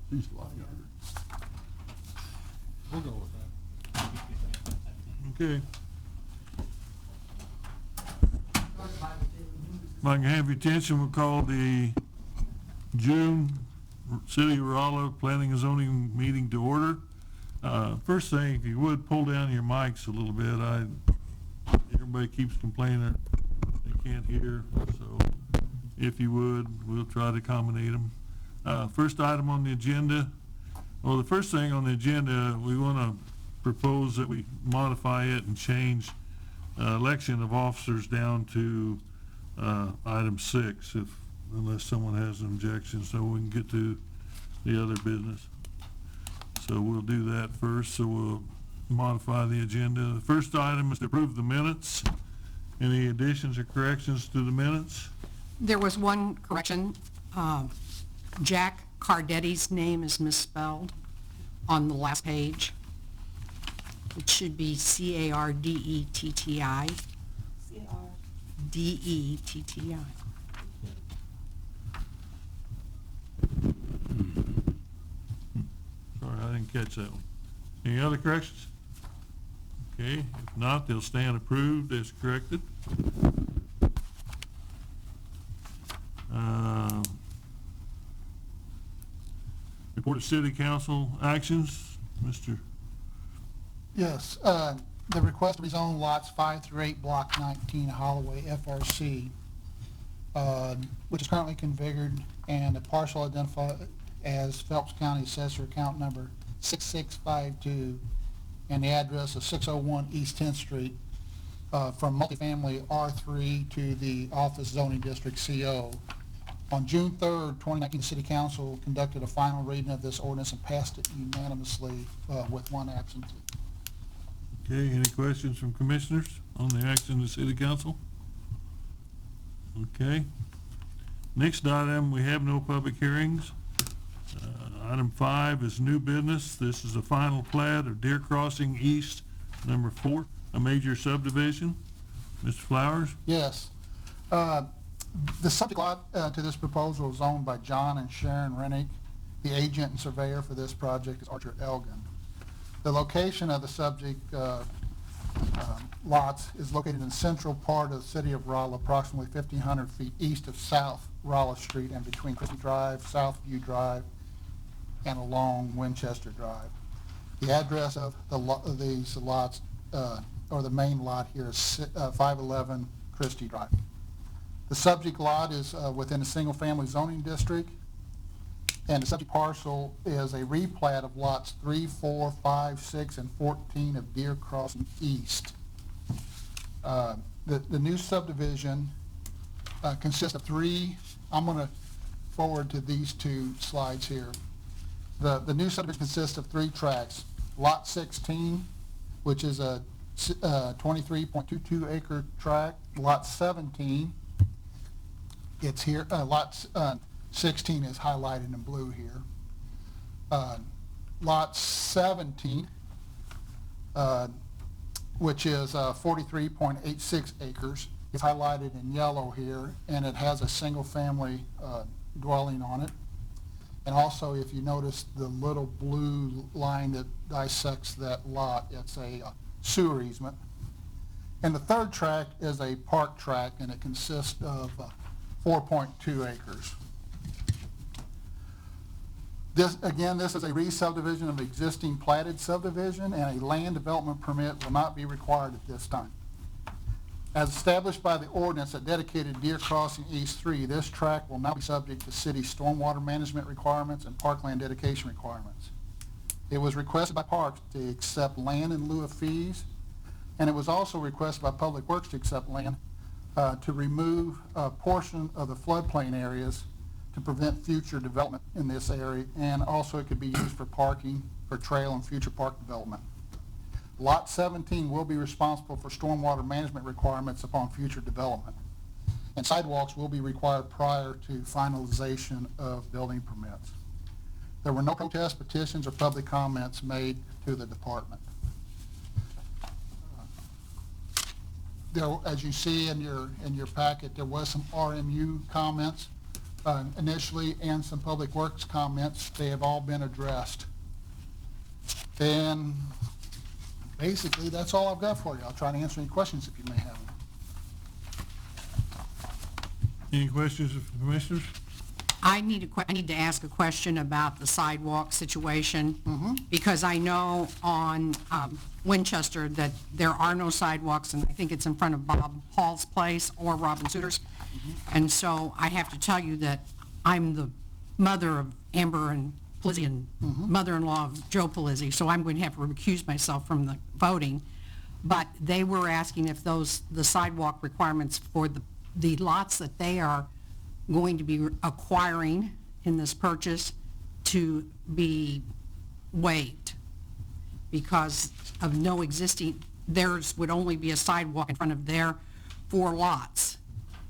She's a lot younger. We'll go with that. Okay. If I can have your attention, we'll call the June City of Rolla Planning and Zoning meeting to order. First thing, if you would, pull down your mics a little bit. Everybody keeps complaining they can't hear, so if you would, we'll try to accommodate them. First item on the agenda, well, the first thing on the agenda, we want to propose that we modify it and change election of officers down to item 6, unless someone has an objection, so we can get to the other business. So we'll do that first, so we'll modify the agenda. The first item is to approve the minutes. Any additions or corrections to the minutes? There was one correction. Jack Cardetti's name is misspelled on the last page. It should be C-A-R-D-E-T-T-I. D-E-T-T-I. Sorry, I didn't catch that one. Any other corrections? Okay, if not, they'll stand approved as corrected. Report of City Council actions, Mr. Yes, the request to rezone lots 5 through 8, Block 19, Holloway, FRC, which is currently configured, and a parcel identified as Phelps County Assessor Account Number 6652, and the address of 601 East 10th Street, from multifamily R3 to the Office Zoning District CO. On June 3rd, 2019, the City Council conducted a final reading of this ordinance and passed it unanimously with one absentee. Okay, any questions from commissioners on the action of the City Council? Okay. Next item, we have no public hearings. Item 5 is new business. This is the final plat of Deer Crossing East, number 4, a major subdivision. Mr. Flowers? Yes. The subject lot to this proposal is owned by John and Sharon Rennick. The agent and surveyor for this project is Archer Elgin. The location of the subject lots is located in the central part of the city of Rolla, approximately 1,500 feet east of South Rolla Street and between Christie Drive, Southview Drive, and along Winchester Drive. The address of these lots, or the main lot here, is 511 Christie Drive. The subject lot is within a single-family zoning district, and the subject parcel is a replat of lots 3, 4, 5, 6, and 14 of Deer Crossing East. The new subdivision consists of 3, I'm going to forward to these 2 slides here. The new subdivision consists of 3 tracts. Lot 16, which is a 23.22 acre tract. Lot 17, it's here. Lot 16 is highlighted in blue here. Lot 17, which is 43.86 acres, is highlighted in yellow here, and it has a single-family dwelling on it. And also, if you notice the little blue line that dissects that lot, it's a sewer easement. And the third tract is a park tract, and it consists of 4.2 acres. This is a re-subdivision of existing platted subdivision, and a land development permit will not be required at this time. As established by the ordinance that dedicated Deer Crossing East 3, this tract will now be subject to city stormwater management requirements and parkland dedication requirements. It was requested by Parks to accept land in lieu of fees, and it was also requested by Public Works to accept land to remove a portion of the floodplain areas to prevent future development in this area, and also it could be used for parking, for trail and future park development. Lot 17 will be responsible for stormwater management requirements upon future development, and sidewalks will be required prior to finalization of building permits. There were no protests, petitions, or public comments made to the department. There, as you see in your packet, there was some RMU comments initially and some public works comments. They have all been addressed. And basically, that's all I've got for you. I'll try to answer any questions if you may have them. Any questions of the commissioners? I need to ask a question about the sidewalk situation. Because I know on Winchester that there are no sidewalks, and I think it's in front of Bob Hall's place or Robin Suter's. And so I have to tell you that I'm the mother of Amber and Pelizzi and mother-in-law of Joe Pelizzi, so I'm going to have to recuse myself from the voting. But they were asking if the sidewalk requirements for the lots that they are going to be acquiring in this purchase to be waived because of no existing, theirs would only be a sidewalk in front of their 4 lots.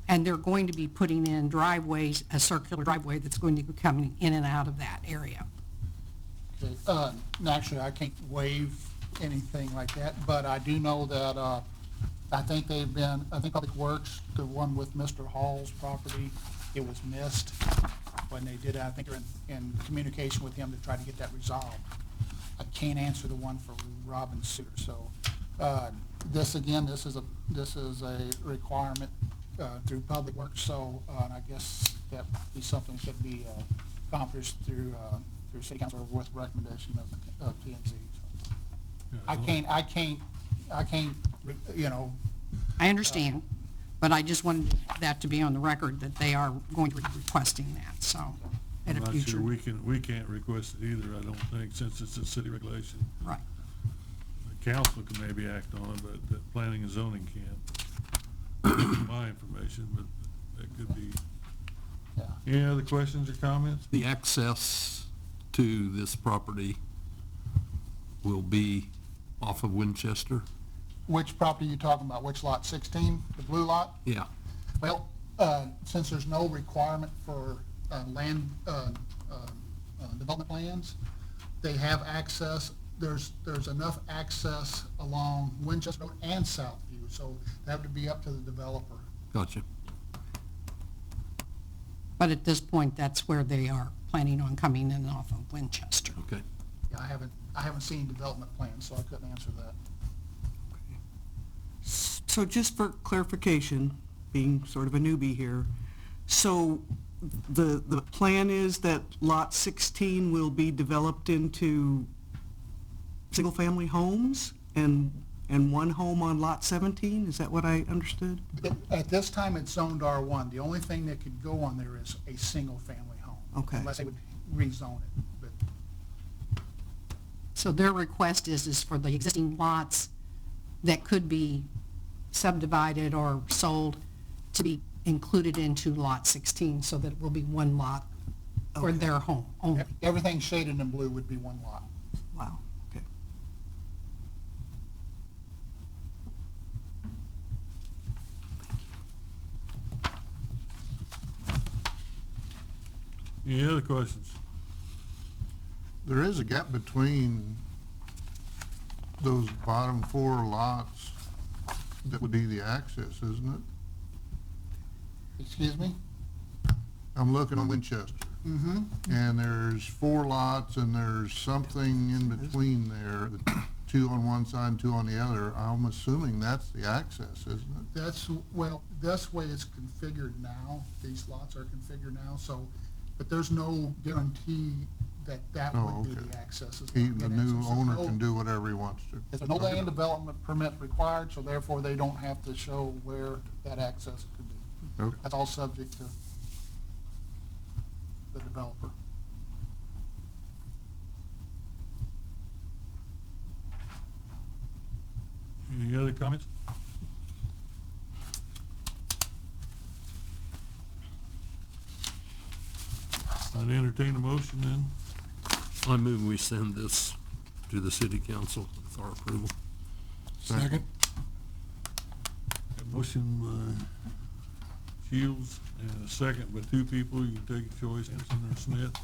And they're going to be putting in driveways, a circular driveway that's going to be coming in and out of that area. Okay. Actually, I can't waive anything like that, but I do know that I think Public Works, the one with Mr. Hall's property, it was missed when they did it. I think they're in communication with him to try to get that resolved. I can't answer the one for Robin Suter. So this is a requirement through Public Works. So and I guess that would be something that could be accomplished through City Council with recommendation of P&Z. So I can't, you know. I understand, but I just wanted that to be on the record that they are going to be requesting that, so, at I'm a not future. sure we can't request it either, I don't think, since it's a city regulation. Right. The council can maybe act on it, but the planning and zoning can't. My information, but that could be. Yeah. Any other questions or comments? The access to this property will be off of Winchester? Which property are you talking about? Which lot, 16, the blue lot? Yeah. Well, since there's no requirement for land development plans, they have access, there's enough access along Winchester Road and Southview, so that would be up to the developer. Gotcha. But at this point, that's where they are planning on coming in off of Winchester. Okay. Yeah, I haven't seen development plans, so I couldn't answer that. So just for clarification, being sort of a newbie here, so the plan is that lot 16 will be developed into single-family homes and one home on lot 17? Is that what I understood? At this time, it's zoned R1. The only thing that could go on there is a single-family home. Okay. Unless they would rezone it. But So their request is for the existing lots that could be subdivided or sold to be included into lot 16, so that it will be one lot for Okay. their home only. everything shaded in blue would be one lot. Wow, okay. Any other questions? There is a gap between those bottom 4 lots that would be the access, isn't it? Excuse me? I'm looking on Winchester, Mm-hmm. and there's 4 lots, and there's something in between there, 2 on one side and 2 on the other. I'm assuming that's the access, isn't it? That's way it's configured now. These lots are configured now, so, but there's no guarantee that Oh, would be okay. the access. The new owner can do whatever he wants to. There's no land development permit required, so therefore they don't have to show where that access could be. Okay. That's all subject to the developer. Any other comments? I'd entertain a motion then. I move we send this to the city council with our approval. Second. A motion by Shields and a second by 2 people. You can take a choice, Hanson or Smith.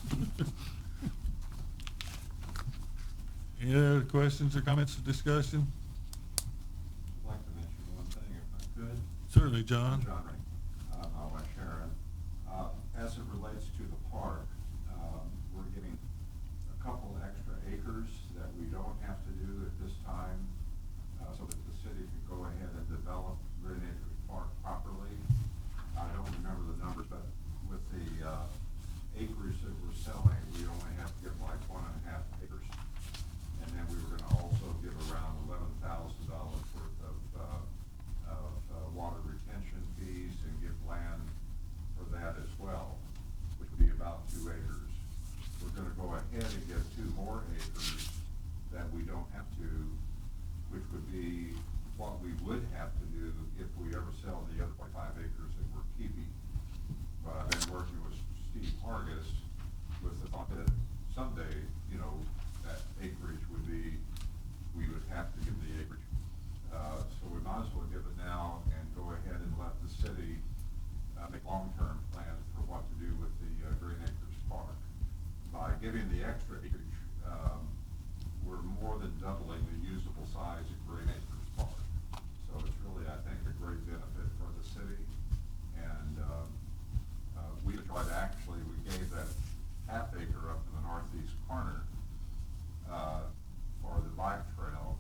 Any other questions or comments or discussion? I'd like to mention one thing, if I could. Certainly, John. John Ray, I'll let Sharon. as it relates to the park, we're getting a couple extra acres that we don't have to do at this time, so that the city can go ahead and develop Green Acres Park properly. I don't remember the numbers, but with the acreage that we're selling, we only have to give like 1.5 acres. And then we were gonna also give around $11,000 worth of water retention fees and give land for that as well, which would be about 2 acres. We're gonna go ahead and give 2 more acres that we don't have to, which would be what we would have to do if we ever sell the other 5 acres that we're keeping. But I've been working with Steve Hargis with the thought that someday, you know, that acreage would be, we would have to give the acreage. So we might as well give it now and go ahead and let the city make long-term plans for what to do with the Green Acres Park. By giving the extra acreage, we're more than doubling the usable size of Green Acres Park. So it's really, I think, a great benefit for the city. And we tried, actually, we gave that half acre up in the northeast corner for the bike trail.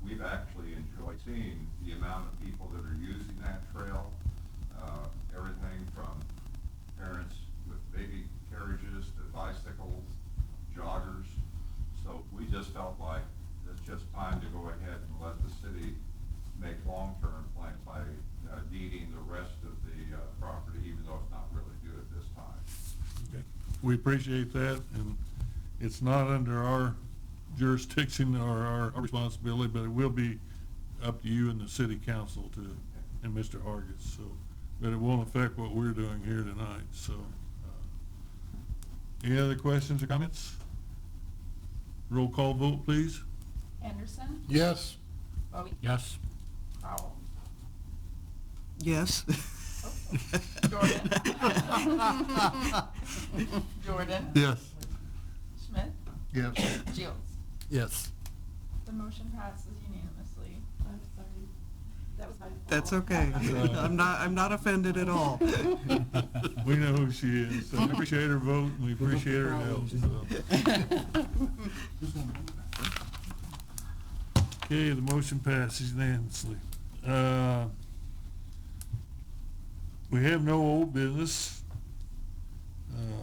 We've actually enjoyed seeing the amount of people that are using that trail. Everything from parents with baby carriages to bicycles, joggers. So we just felt like it's just time to go ahead and let the city make long-term plans by deeding the rest of the property, even though it's not really due at this time. Okay. We appreciate that, and it's not under our jurisdiction or our responsibility, but it will be up to you and the city council to, and Mr. Hargis, so, but it won't affect what we're doing here tonight, so. Any other questions or comments? Roll call vote, please. Anderson, Yes. Bowie, Yes. Powell, Yes. Jordan. Jordan, Yes. Schmidt, Yes. Shields. Yes. The motion passes unanimously. I'm sorry. That was my fault. That's okay. I'm not offended at all. We know who she is, so we appreciate her vote, and we appreciate her help, so. Okay, the motion passes unanimously. We have no old business,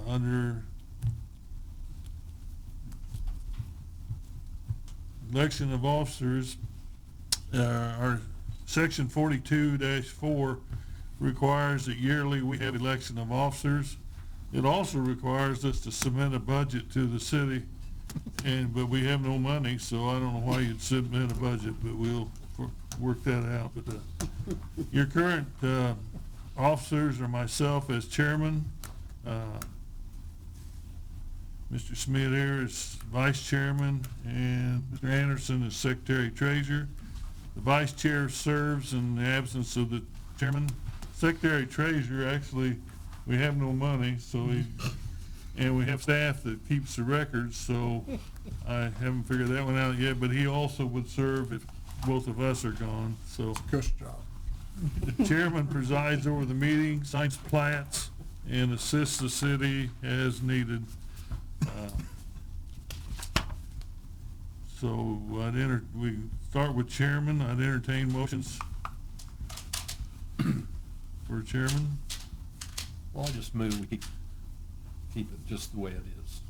under election of officers. Our section 42-4 requires that yearly we have election of officers. It also requires us to submit a budget to the city, but we have no money, so I don't know why you'd submit a budget, but we'll work that out. But your current officers are myself as chairman, Mr. Smith here is vice chairman, and Mr. Anderson is secretary treasurer. The vice chair serves in the absence of the chairman. Secretary treasurer, actually, we have no money, so and we have staff that keeps the records, so I haven't figured that one out yet, but he also would serve if both of us are gone, so. Cush job. The chairman presides over the meeting, signs plats, and assists the city as needed. So we start with chairman. I'd entertain motions for chairman. Well, I just move, we keep it just the way it is.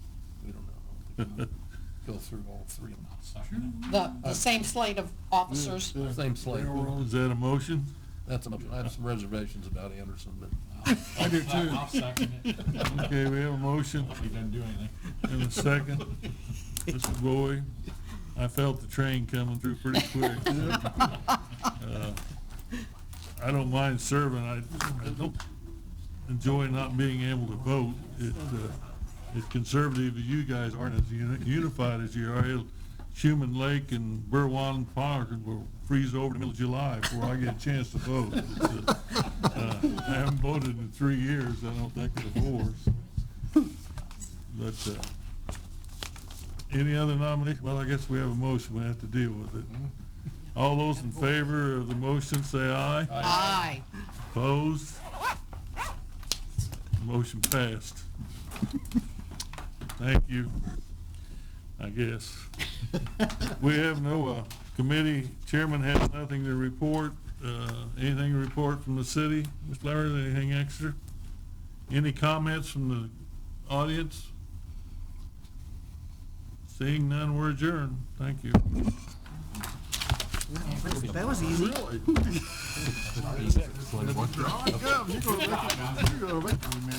We don't know. We can go through all 3 of them. The same slate of officers. Same slate. Is that a motion? That's a motion. I have some reservations about Anderson, but I do too. I'll second it. Okay, we have a motion He doesn't do anything. and a second. Mr. Boyd, I felt the train coming through pretty quick. I don't mind serving. I don't enjoy not being able to vote. As conservative as you guys are, and as unified as you are, Human Lake and Burwan Park will freeze over in the middle of July before I get a chance to vote. I haven't voted in 3 years, I don't think, before. But, any other nomination? Well, I guess we have a motion, we have to deal with it. All those in favor of the motion, say aye. Aye. Opposed? Motion passed. Thank you, I guess. We have no, committee chairman has nothing to report. Anything to report from the city? Mr. Larry, anything extra? Any comments from the audience? Seeing none, we're adjourned. Thank you. That was easy. Really? You're gonna make me